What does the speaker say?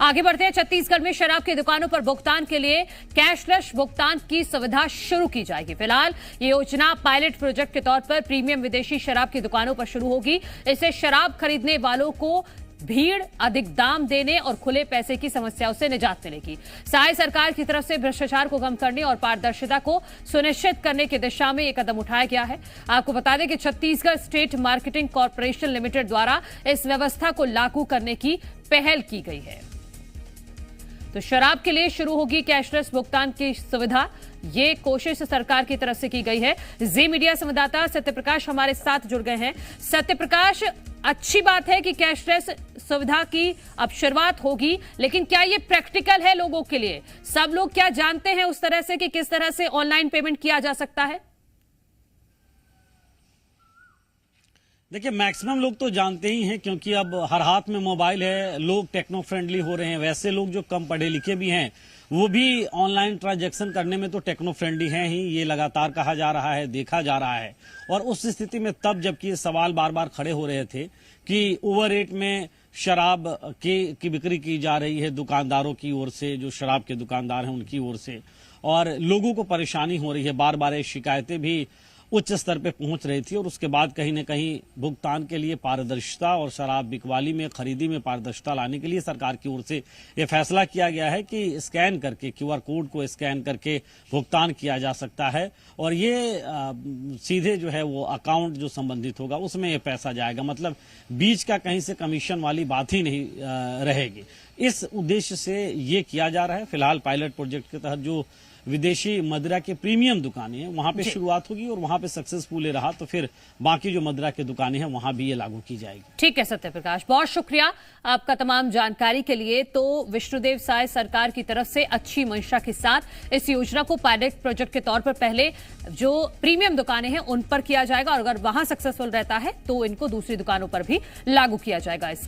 आगे बढ़ते हैं। छत्तीसगढ़ में शराब की दुकानों पर भुगतान के लिए कैशलेस भुगतान की सुविधा शुरू की जाएगी। फिलहाल ये योजना पायलट प्रोजेक्ट के तौर पर प्रीमियम विदेशी शराब की दुकानों पर शुरू होगी। इससे शराब खरीदने वालों को भीड़, अधिक दाम देने और खुले पैसे की समस्याओं से निजात मिलेगी। साथ सरकार की तरफ से भ्रष्टाचार को कम करने और पारदर्शिता को सुनिश्चित करने की दिशा में यह कदम उठाया गया है। आपको बता दें कि Chhattisgarh state marketing corporation limited द्वारा इस व्यवस्था को लागू करने की पहल की गई है। तो शराब के लिए शुरू होगी कैशलेस भुगतान की सुविधा। ये कोशिश सरकार की तरफ से की गई है। जी मीडिया संवाददाता सत्यप्रकाश हमारे साथ जुड़ गए हैं। सत्यप्रकाश, अच्छी बात है कि कैशलेस सुविधा की अब शुरुआत होगी, लेकिन क्या ये प्रैक्टिकल है लोगों के लिए? सब लोग क्या जानते हैं उस तरह से कि किस तरह से ऑनलाइन पेमेंट किया जा सकता है? देखिए, मैक्सिमम लोग तो जानते ही हैं, क्योंकि अब हर हाथ में मोबाइल है, लोग टेक्नो फ्रेंडली हो रहे हैं। वैसे लोग जो कम पढ़े लिखे भी हैं वो भी ऑनलाइन ट्रांजैक्शन करने में तो टेक्नो फ्रेंडली हैं ही। ये लगातार कहा जा रहा है, देखा जा रहा है। और उस स्थिति में तब जबकि ये सवाल बार बार खड़े हो रहे थे कि ओवर रेट में शराब की बिक्री की जा रही है दुकानदारों की ओर से, जो शराब के दुकानदार हैं उनकी ओर से, और लोगों को परेशानी हो रही है। बार बार ये शिकायतें भी उच्च स्तर पे पहुंच रही थी। और उसके बाद कहीं न कहीं भुगतान के लिए पारदर्शिता और शराब बिकवाली में, खरीदी में पारदर्शिता लाने के लिए सरकार की ओर से यह फैसला किया गया है कि स्कैन करके, क्यूआर कोड को स्कैन करके भुगतान किया जा सकता है। और ये सीधे जो है वो अकाउंट जो संबंधित होगा उसमें ये पैसा जाएगा। मतलब बीच का कहीं से कमीशन वाली बात ही नहीं रहेगी। इस उद्देश्य से ये किया जा रहा है। फिलहाल पायलट प्रोजेक्ट के तहत जो विदेशी मदिरा के प्रीमियम दुकानें हैं वहां पे शुरुआत होगी, और वहां पे सक्सेसफुल रहा तो फिर बाकी जो मदिरा की दुकानें हैं वहां भी ये लागू की जाएगी। ठीक है सत्यप्रकाश, बहुत शुक्रिया आपका तमाम जानकारी के लिए। तो विष्णुदेव साय सरकार की तरफ से अच्छी मंशा के साथ इस योजना को पायलट प्रोजेक्ट के तौर पर पहले जो प्रीमियम दुकानें हैं उन पर किया जाएगा, और अगर वहां सक्सेसफुल रहता है तो इनको दूसरी दुकानों पर भी लागू किया जाएगा।